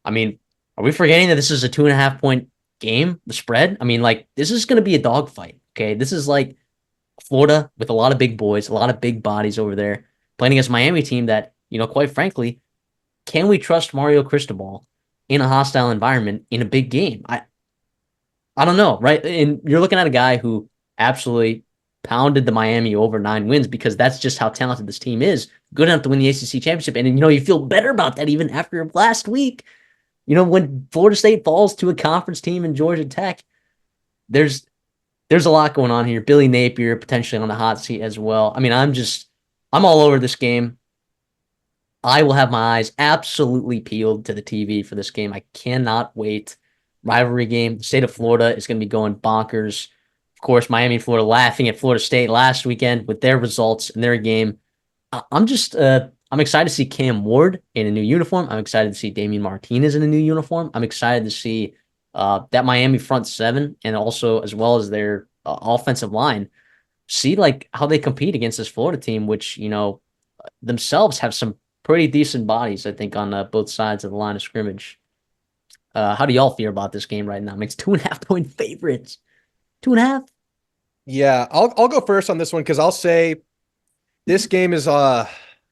I mean, are we forgetting that this is a 2.5 point game, the spread? I mean, like, this is going to be a dogfight. Okay. This is like Florida with a lot of big boys, a lot of big bodies over there playing against Miami team that, quite frankly, can we trust Mario Cristobal in a hostile environment in a big game? I don't know, right? And you're looking at a guy who absolutely pounded the Miami over 9 wins because that's just how talented this team is. Good enough to win the ACC championship. And, you feel better about that even after last week. When Florida State falls to a conference team in Georgia Tech, there's there's a lot going on here. Billy Napier potentially on the hot seat as well. I mean, I'm all over this game. I will have my eyes absolutely peeled to the TV for this game. I cannot wait. Rivalry game. The state of Florida is going to be going bonkers. Of course, Miami and Florida laughing at Florida State last weekend with their results in their game. I'm excited to see Cam Ward in a new uniform. I'm excited to see Damian Martinez in a new uniform. I'm excited to see that Miami front seven and also as well as their offensive line see like how they compete against this Florida team, which themselves have some pretty decent bodies. I think on both sides of the line of scrimmage. How do y'all feel about this game right now? I mean, it's 2.5 point favorites. 2.5. Yeah, I'll go first on this one because I'll say this game is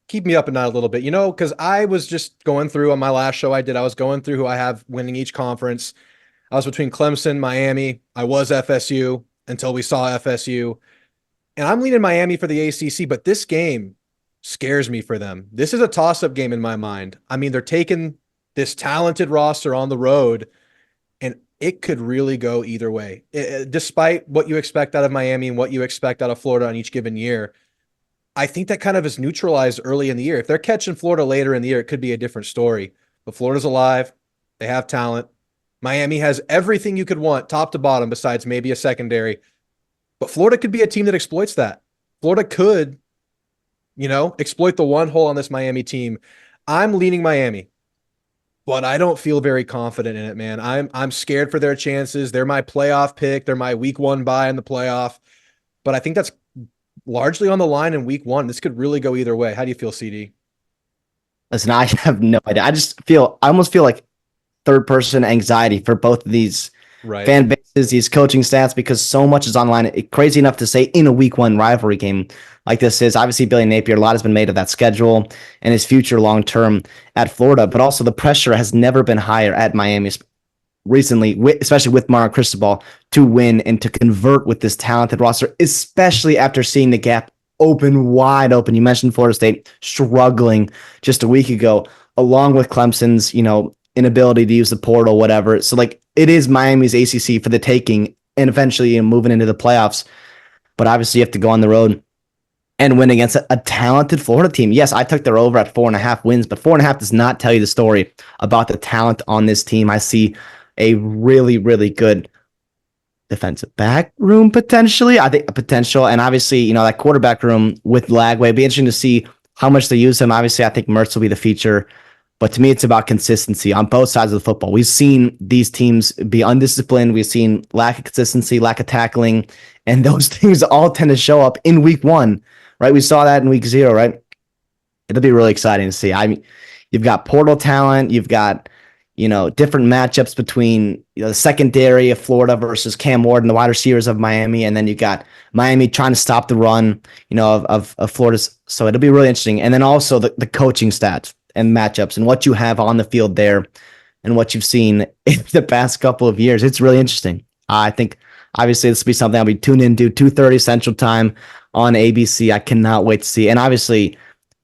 keep me up at night a little bit, because I was just going through on my last show I was going through who I have winning each conference. I was between Clemson, Miami. I was FSU until we saw FSU. And I'm leaning Miami for the ACC, but this game scares me for them. This is a toss-up game in my mind. I mean, they're taking this talented roster on the road, and it could really go either way. Despite what you expect out of Miami and what you expect out of Florida on each given year, I think that kind of is neutralized early in the year. If they're catching Florida later in the year, it could be a different story. But Florida's alive. They have talent. Miami has everything you could want, top to bottom, besides maybe a secondary. But Florida could be a team that exploits that. Florida could, exploit the one hole on this Miami team. I'm leaning Miami, but I don't feel very confident in it, man. I'm scared for their chances. They're my playoff pick. They're my week one bye in the playoff. But I think that's largely on the line in week one. This could really go either way. How do you feel, CD? Listen, I have no idea. I almost feel like third person anxiety for both of these Right. fan bases, these coaching staffs, because so much is online. Crazy enough to say in a week one rivalry game like this is. Obviously, Billy Napier, a lot has been made of that schedule and his future long term at Florida, but also the pressure has never been higher at Miami recently, especially with Mario Cristobal, to win and to convert with this talented roster, especially after seeing the gap open wide open. You mentioned Florida State struggling just a week ago, along with Clemson's, inability to use the portal, whatever. So like it is Miami's ACC for the taking and eventually moving into the playoffs. But obviously you have to go on the road and win against a talented Florida team. Yes, I took their over at 4.5 wins, but 4.5 does not tell you the story about the talent on this team. I see a really, really good defensive back room potentially. I think a potential, and obviously, that quarterback room with Lagway. It'd be interesting to see how much they use him. Obviously, I think Mertz will be the feature, but to me, it's about consistency on both sides of the football. We've seen these teams be undisciplined. We've seen lack of consistency, lack of tackling, and those things all tend to show up in week one, right? We saw that in week 0, right? It'll be really exciting to see. I mean, you've got portal talent, you've got different matchups between the secondary of Florida versus Cam Ward and the wide receivers of Miami. And then you got Miami trying to stop the run, of Florida's. So it'll be really interesting. And then also the coaching stats and matchups and what you have on the field there and what you've seen in the past couple of years. It's really interesting. I think obviously this will be something I'll be tuned into 2:30 Central Time on ABC. I cannot wait to see. And obviously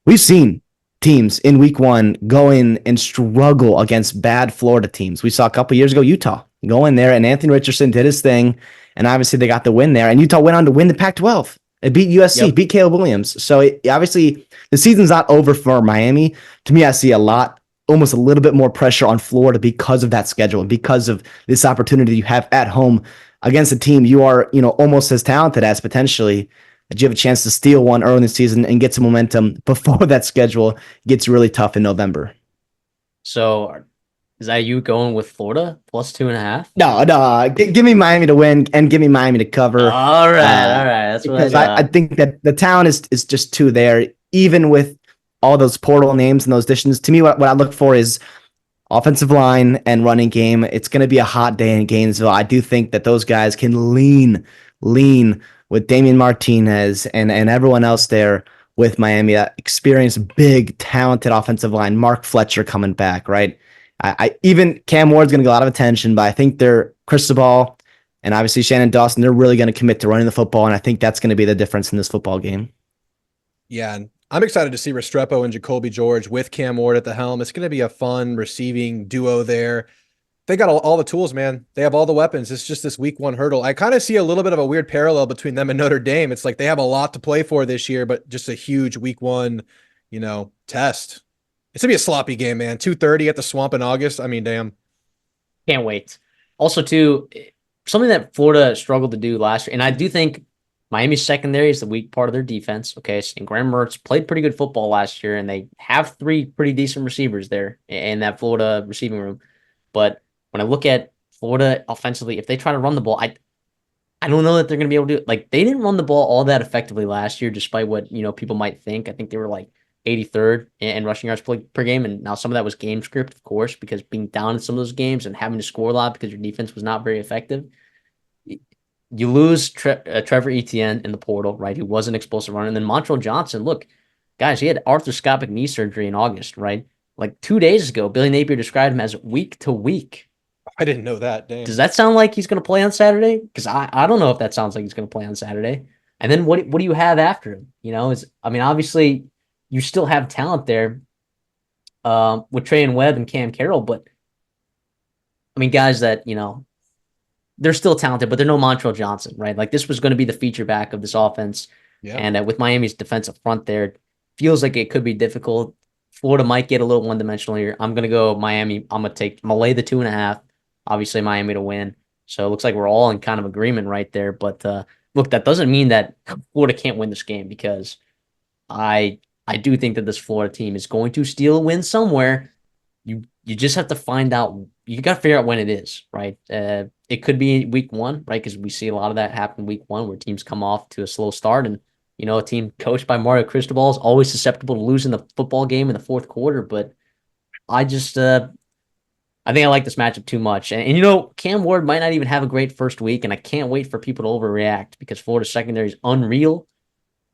we've seen teams in week one go in and struggle against bad Florida teams. We saw a couple years ago, Utah go in there and Anthony Richardson did his thing. And obviously they got the win there and Utah went on to win the Pac-12. It beat USC, beat Caleb Williams. So obviously the season's not over for Miami. To me, I see almost a little bit more pressure on Florida because of that schedule and because of this opportunity you have at home against a team you are, almost as talented as potentially, that you have a chance to steal one early in the season and get some momentum before that schedule gets really tough in November. So is that you going with Florida plus 2.5? No. Give me Miami to win and give me Miami to cover. All right. That's what because I think that the talent is just too there, even with all those portal names and those additions. To me, what I look for is offensive line and running game. It's going to be a hot day in Gainesville. I do think that those guys can lean with Damian Martinez and everyone else there with Miami. That experienced, big, talented offensive line. Mark Fletcher coming back, right? I even Cam Ward's going to get a lot of attention, but I think they're Cristobal and obviously Shannon Dawson. They're really going to commit to running the football, and I think that's going to be the difference in this football game. Yeah, and I'm excited to see Restrepo and Jacoby George with Cam Ward at the helm. It's going to be a fun receiving duo there. They got all the tools, man. They have all the weapons. It's just this week 1 hurdle. I kind of see a little bit of a weird parallel between them and Notre Dame. It's like they have a lot to play for this year, but just a huge week 1, test. It's going to be a sloppy game, man. 2:30 at the Swamp in August. I mean, damn. Can't wait. Also, too, something that Florida struggled to do last year, and I do think Miami's secondary is the weak part of their defense. Okay, and Graham Mertz played pretty good football last year, and they have 3 pretty decent receivers there in that Florida receiving room. But when I look at Florida offensively, if they try to run the ball, I don't know that they're going to be able to do it. Like, they didn't run the ball all that effectively last year, despite what people might think. I think they were like 83rd in rushing yards per game, and now some of that was game script, of course, because being down in some of those games and having to score a lot because your defense was not very effective. You lose Trevor Etienne in the portal, right? Who was an explosive runner. And then Montrell Johnson, look, guys, he had arthroscopic knee surgery in August, right? Like 2 days ago, Billy Napier described him as week to week. I didn't know that. Damn. Does that sound like he's going to play on Saturday? Because I don't know if that sounds like he's going to play on Saturday. And then what do you have after him? Obviously you still have talent there with Trey and Webb and Cam Carroll, but guys that, they're still talented, but they're no Montrell Johnson, right? Like, this was going to be the feature back of this offense. Yeah. And with Miami's defensive front there, feels like it could be difficult. Florida might get a little one-dimensional here. I'm going to go Miami. I'm going to lay the 2.5. Obviously, Miami to win. So it looks like we're all in kind of agreement right there. But look, that doesn't mean that Florida can't win this game, because I do think that this Florida team is going to steal a win somewhere. You just have to find out. You got to figure out when it is, right? It could be week 1, right? Because we see a lot of that happen week 1 where teams come off to a slow start. And, a team coached by Mario Cristobal is always susceptible to losing the football game in the fourth quarter. But I just, I think I like this matchup too much. And Cam Ward might not even have a great first week. And I can't wait for people to overreact, because Florida's secondary is unreal.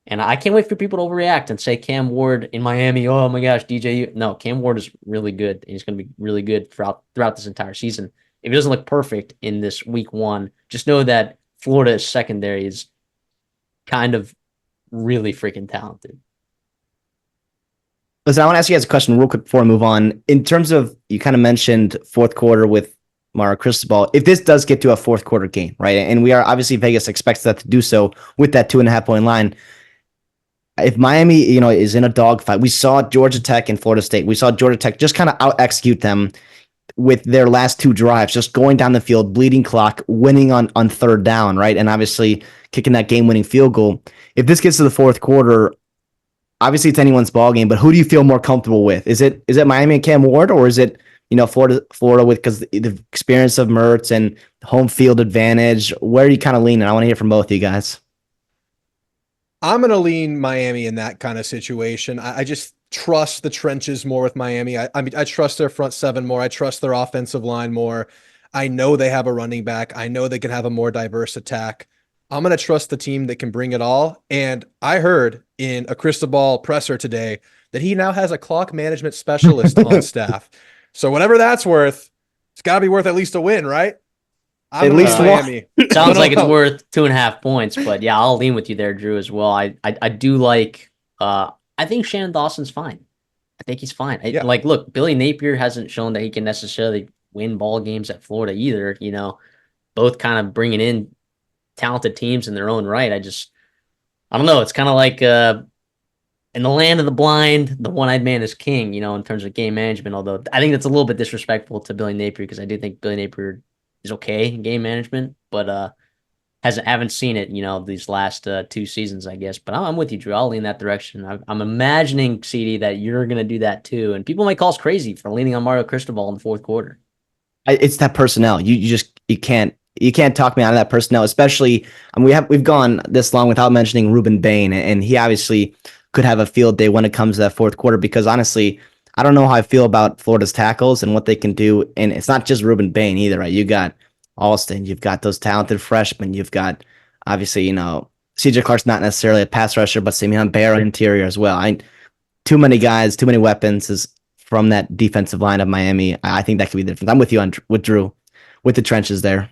And I can't wait for people to overreact and say Cam Ward in Miami, oh my gosh, DJ. No, Cam Ward is really good. And he's going to be really good throughout this entire season. If he doesn't look perfect in this week 1, just know that Florida's secondary is kind of really freaking talented. Listen, I want to ask you guys a question real quick before I move on. In terms of, you kind of mentioned fourth quarter with Mario Cristobal. If this does get to a fourth quarter game, right, and we are obviously, Vegas expects that to do so with that 2.5 point line. If Miami, is in a dogfight, we saw Georgia Tech and Florida State. We saw Georgia Tech just kind of out execute them with their last 2 drives, just going down the field, bleeding clock, winning on third down, right? And obviously kicking that game-winning field goal. If this gets to the fourth quarter, obviously it's anyone's ball game, but who do you feel more comfortable with? Is it Miami and Cam Ward, or is it Florida with, because the experience of Mertz and home field advantage? Where are you kind of leaning? I want to hear from both of you guys. I'm going to lean Miami in that kind of situation. I just trust the trenches more with Miami. I trust their front 7 more. I trust their offensive line more. I know they have a running back. I know they can have a more diverse attack. I'm going to trust the team that can bring it all. And I heard in a Cristobal presser today that he now has a clock management specialist on staff. So whatever that's worth, it's got to be worth at least a win, right? At least Miami. Sounds like it's worth 2.5 points, but yeah, I'll lean with you there, Drew, as well. I do like. I think Shannon Dawson's fine. I think he's fine. Yeah. Look, Billy Napier hasn't shown that he can necessarily win ball games at Florida either. Both kind of bringing in talented teams in their own right. I don't know. It's kind of like in the land of the blind, the one-eyed man is king. In terms of game management. Although I think that's a little bit disrespectful to Billy Napier, because I do think Billy Napier is okay in game management, but haven't seen it, these last 2 seasons, I guess. But I'm with you, Drew. I'll lean that direction. I'm imagining, CD, that you're going to do that too, and people might call us crazy for leaning on Mario Cristobal in the fourth quarter. It's that personnel. You can't talk me out of that personnel, especially. We've gone this long without mentioning Ruben Bain, and he obviously could have a field day when it comes to that fourth quarter, because honestly, I don't know how I feel about Florida's tackles and what they can do. And it's not just Ruben Bain either, right? You got Alston, you've got those talented freshmen, you've got obviously, CJ Clark's not necessarily a pass rusher, but Simeon Barrow interior as well. Too many guys, too many weapons is from that defensive line of Miami. I think that could be the difference. I'm with you with Drew, with the trenches there.